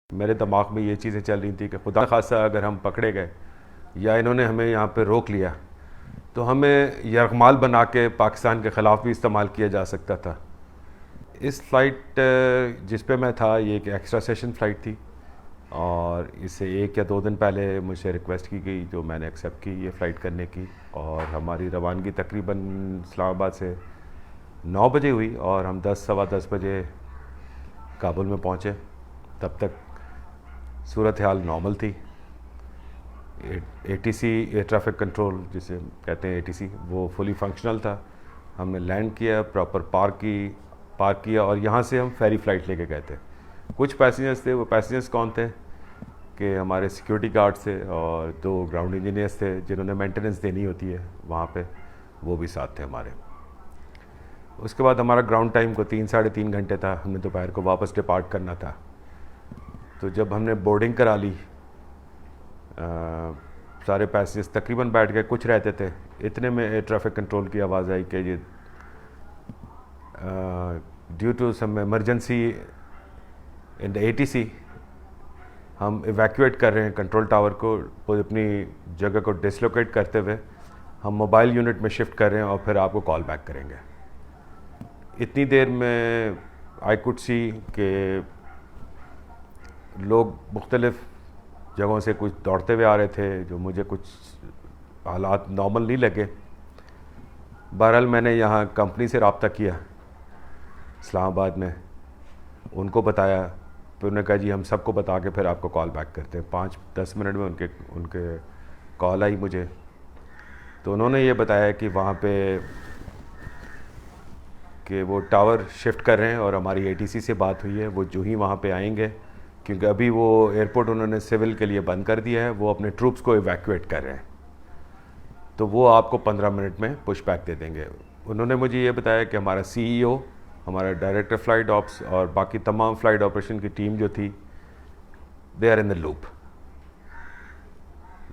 میرے دماغ میں یہ چیزیں چل رہی تھیں کہ خدا خاصہ اگر ہم پکڑے گئے یا انہوں نے ہمیں یہاں پہ روک لیا تو ہمیں یرغمال بنا کے پاکستان کے خلاف بھی استعمال کیا جا سکتا تھا۔ اس فلائٹ جس پہ میں تھا یہ ایک ایکسٹرا سیشن فلائٹ تھی، اور اس سے 1 یا 2 دن پہلے مجھ سے ریکویسٹ کی گئی جو میں نے ایکسیپٹ کی یہ فلائٹ کرنے کی، اور ہماری روانگی تقریباً اسلام آباد سے 9 بجے ہوئی اور ہم 10 سوا 10 بجے کابل میں پہنچے۔ تب تک صورتحال نارمل تھی۔ ATC ایئر ٹریفک کنٹرول جسے کہتے ہیں ATC وہ فلی فنکشنل تھا۔ ہم نے لینڈ کیا، پراپر پارک کیا، اور یہاں سے ہم فیری فلائٹ لے کے گئے تھے۔ کچھ پیسنجرز تھے، وہ پیسنجرز کون تھے کہ ہمارے سیکیورٹی گارڈز تھے اور 2 گراؤنڈ انجینئرز تھے جنہوں نے مینٹیننس دینی ہوتی ہے وہاں پہ، وہ بھی ساتھ تھے ہمارے۔ اس کے بعد ہمارا گراؤنڈ ٹائم کو 3-3.5 گھنٹے تھا، ہم نے دوپہر کو واپس ڈپارٹ کرنا تھا۔ تو جب ہم نے بورڈنگ کرا لی، سارے پیسنجرز تقریباً بیٹھ گئے، کچھ رہتے تھے، اتنے میں ایئر ٹریفک کنٹرول کی آواز آئی کہ یہ due to some emergency in the ATC ہم ایویکویٹ کر رہے ہیں کنٹرول ٹاور کو، اپنی جگہ کو ڈسلوکیٹ کرتے ہوئے ہم موبائل یونٹ میں شفٹ کر رہے ہیں اور پھر آپ کو کال بیک کریں گے۔ اتنی دیر میں آئی کوڈ سی کہ لوگ مختلف جگہوں سے کچھ دوڑتے ہوئے آ رہے تھے، جو مجھے کچھ حالات نارمل نہیں لگے۔ بہرحال میں نے یہاں کمپنی سے رابطہ کیا اسلام آباد میں، ان کو بتایا، پھر انہوں نے کہا جی ہم سب کو بتا کے پھر آپ کو کال بیک کرتے ہیں۔ 5-10 منٹ میں ان کے کال آئی مجھے، تو انہوں نے یہ بتایا کہ وہاں پہ کہ وہ ٹاور شفٹ کر رہے ہیں، اور ہماری ATC سے بات ہوئی ہے، وہ جو ہی وہاں پہ آئیں گے، کیونکہ ابھی وہ ایئرپورٹ انہوں نے سول کے لیے بند کر دیا ہے، وہ اپنے ٹروپس کو ایویکویٹ کر رہے ہیں، تو وہ آپ کو 15 منٹ میں پش بیک دے دیں گے۔ انہوں نے مجھے یہ بتایا کہ ہمارا CEO، ہمارا ڈائریکٹر فلائٹ آپس اور باقی تمام فلائٹ آپریشن کی ٹیم جو تھی، they are in the loop.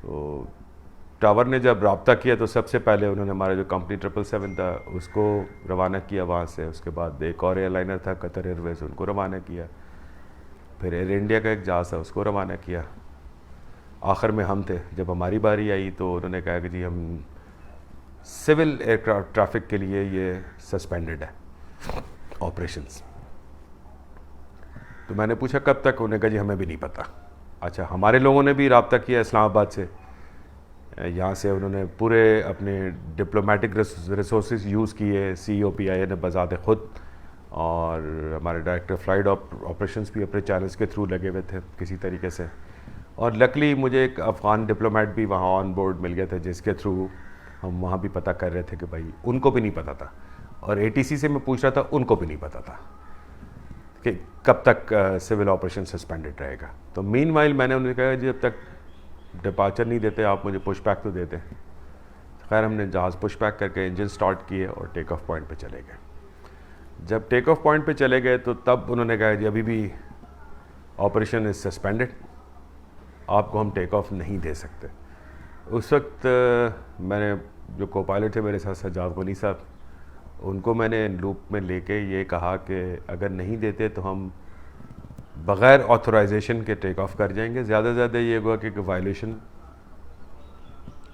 تو ٹاور نے جب رابطہ کیا تو سب سے پہلے انہوں نے ہمارا جو کمپنی 777 تھا اس کو روانہ کیا وہاں سے، اس کے بعد ایک اور ایئر لائنر تھا قطر ایئر ویز، ان کو روانہ کیا، پھر ایئر انڈیا کا ایک جہاز تھا اس کو روانہ کیا۔ آخر میں ہم تھے، جب ہماری باری آئی تو انہوں نے کہا کہ جی ہم سول ایئر کرافٹ ٹریفک کے لیے یہ سسپینڈڈ ہے آپریشنز۔ تو میں نے پوچھا کب تک، انہوں نے کہا جی ہمیں بھی نہیں پتہ۔ اچھا، ہمارے لوگوں نے بھی رابطہ کیا اسلام آباد سے، یہاں سے انہوں نے پورے اپنے ڈپلومیٹک ریسورسز یوز کیے، COPIA نے بذات خود، اور ہمارے ڈائریکٹر فلائٹ آپریشنز بھی اپنے چینلز کے تھرو لگے ہوئے تھے کسی طریقے سے، اور لکلی مجھے ایک افغان ڈپلومیٹ بھی وہاں آن بورڈ مل گیا تھا جس کے تھرو ہم وہاں بھی پتہ کر رہے تھے کہ بھائی ان کو بھی نہیں پتہ تھا، اور ATC سے میں پوچھ رہا تھا ان کو بھی نہیں پتہ تھا کہ کب تک سول آپریشن سسپینڈڈ رہے گا۔ تو مین وائل میں نے انہیں کہا جب تک ڈپارچر نہیں دیتے آپ مجھے پش بیک تو دیتے۔ خیر ہم نے جہاز پش بیک کر کے انجن سٹارٹ کیے اور ٹیک آف پوائنٹ پہ چلے گئے۔ جب ٹیک آف پوائنٹ پہ چلے گئے تو تب انہوں نے کہا جی ابھی بھی آپریشن از سسپینڈڈ، آپ کو ہم ٹیک آف نہیں دے سکتے۔ اس وقت میں نے جو کو پائلٹ تھے میرے ساتھ سجاد غنی صاحب، ان کو میں نے لوپ میں لے کے یہ کہا کہ اگر نہیں دیتے تو ہم بغیر آتھورائزیشن کے ٹیک آف کر جائیں گے، زیادہ سے زیادہ یہ ہوگا کہ وائلیشن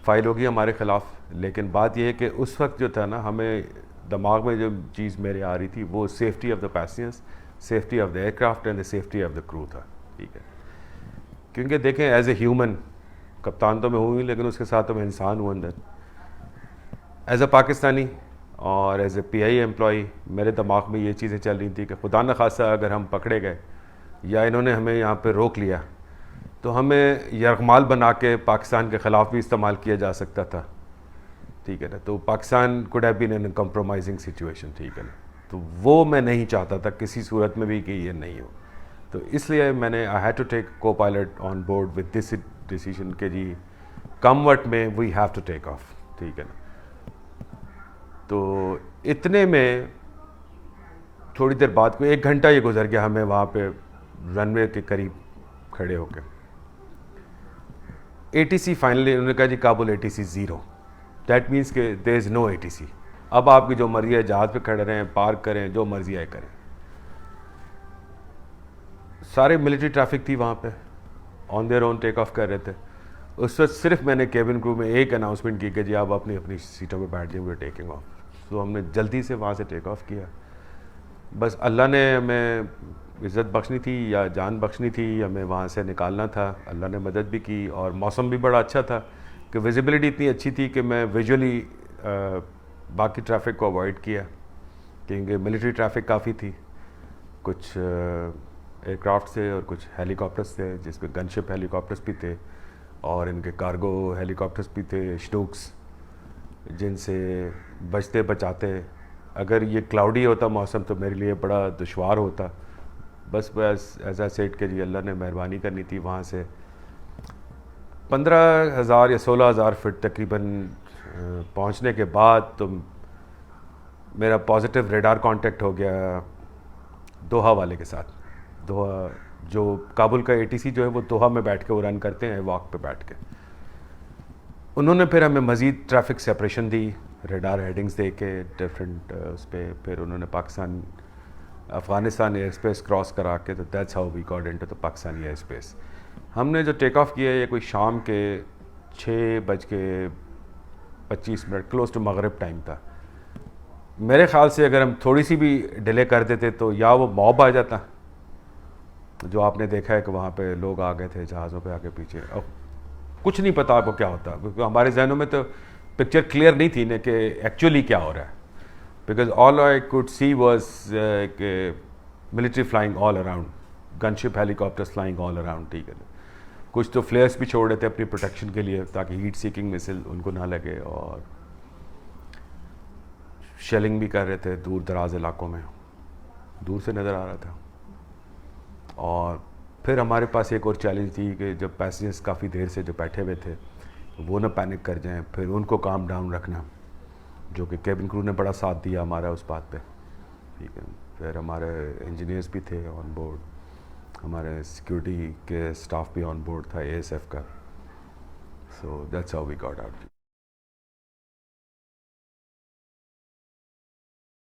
فائل ہوگی ہمارے خلاف۔ لیکن بات یہ ہے کہ اس وقت جو تھا نا، ہمیں دماغ میں جو چیز میرے آ رہی تھی وہ safety of the passengers, safety of the aircraft and the safety of the crew تھا، ٹھیک ہے؟ کیونکہ دیکھیں ایز اے ہیومن، کپتان تو میں ہوں ہی لیکن اس کے ساتھ تو میں انسان ہوں اندر، ایز اے پاکستانی اور ایز اے PI امپلائی میرے دماغ میں یہ چیزیں چل رہی تھیں کہ خدا نخواستہ اگر ہم پکڑے گئے یا انہوں نے ہمیں یہاں پہ روک لیا تو ہمیں یرغمال بنا کے پاکستان کے خلاف بھی استعمال کیا جا سکتا تھا، ٹھیک ہے نا؟ تو Pakistan could have been in compromising situation, ٹھیک ہے نا؟ تو وہ میں نہیں چاہتا تھا کسی صورت میں بھی کہ یہ نہیں ہو، تو اس لیے میں نے آئی ہیڈ ٹو ٹیک کو pilot on board with this decision کہ جی کم وقت میں we have to take off, ٹھیک ہے نا؟ تو اتنے میں تھوڑی دیر بعد کو 1 گھنٹہ یہ گزر گیا ہمیں وہاں پہ رن وے کے قریب کھڑے ہو کے۔ ATC فائنلی انہوں نے کہا جی کابل ATC 0، دیٹ مینس کہ دیر از نو ATC، اب آپ کی جو مرضی ہے جہاز پہ کھڑے رہیں، پارک کریں، جو مرضی آئے کریں۔ سارے ملٹری ٹریفک تھی وہاں پہ, on their own take of کر رہے تھے. اس وقت صرف میں نے کیبن کرو میں ایک اناؤنسمنٹ کی کہ جی آپ اپنی اپنی سیٹوں پہ بیٹھ جائیں, وی آر ٹیکنگ آف. تو ہم نے جلدی سے وہاں سے ٹیک آف کیا. بس اللہ نے ہمیں عزت بخشنی تھی یا جان بخشنی تھی, ہمیں وہاں سے نکالنا تھا. اللہ نے مدد بھی کی اور موسم بھی بڑا اچھا تھا کہ ویزیبلٹی اتنی اچھی تھی کہ میں ویژولی باقی ٹریفک کو اوائڈ کیا, کیونکہ ملٹری ٹریفک کافی تھی. کچھ ایئر کرافٹ تھے اور کچھ ہیلی کاپٹرس تھے, جس میں گن شپ ہیلی کاپٹرس بھی تھے اور ان کے کارگو ہیلی کاپٹرس بھی تھے, شنوکس, جن سے بچتے بچاتے. اگر یہ کلاؤڈی ہوتا موسم تو میرے لیے بڑا دشوار ہوتا. بس ایز اے سیٹ کہ جی اللہ نے مہربانی کرنی تھی. وہاں سے 15,000 یا 16,000 فٹ تقریباً پہنچنے کے بعد تو میرا پازیٹیو ریڈار کانٹیکٹ ہو گیا دوحہ والے کے ساتھ. دوحہ جو کابل کا ATC جو ہے وہ دوحہ میں بیٹھ کے وہ رن کرتے ہیں واک پہ بیٹھ کے. انہوں نے پھر ہمیں مزید ٹریفک سیپریشن دی, ریڈار ہیڈنگز دے کے ڈفرینٹ اس پہ. پھر انہوں نے افغانستان ایئر اسپیس کراس کرا کے, تو that's how we got into the Pakistani airspace. ہم نے جو ٹیک آف کیا یہ کوئی شام کے 6:25 کلوز ٹو مغرب ٹائم تھا. میرے خیال سے اگر ہم تھوڑی سی بھی ڈیلے کر دیتے تو یا وہ موب آ جاتا, جو آپ نے دیکھا ہے کہ وہاں پہ لوگ آ گئے تھے جہازوں پہ آگے پیچھے. اب کچھ نہیں پتا آپ کو کیا ہوتا, کیونکہ ہمارے ذہنوں میں تو پکچر کلیئر نہیں تھی نا کہ ایکچولی کیا ہو رہا ہے. Because all I could see was کہ ملٹری فلائنگ آل اراؤنڈ, گن شپ ہیلی کاپٹرس فلائنگ آل اراؤنڈ. ٹھیک ہے, کچھ تو فلیئرس بھی چھوڑ رہے تھے اپنی پروٹیکشن کے لیے تاکہ ہیٹ سیکنگ مسل ان کو نہ لگے, اور شیلنگ بھی کر رہے تھے دور دراز علاقوں میں, دور سے نظر آ رہا تھا. اور پھر ہمارے پاس ایک اور چیلنج تھی کہ جب پیسنجرس کافی دیر سے جو بیٹھے ہوئے تھے وہ نہ پینک کر جائیں, پھر ان کو کام ڈاؤن رکھنا, جو کہ کیبن کرو نے بڑا ساتھ دیا ہمارا اس بات پہ. ٹھیک ہے, پھر ہمارے انجینئرس بھی تھے آن بورڈ, ہمارے سیکورٹی کے اسٹاف بھی آن بورڈ تھا ASF کا. So that's how we got out.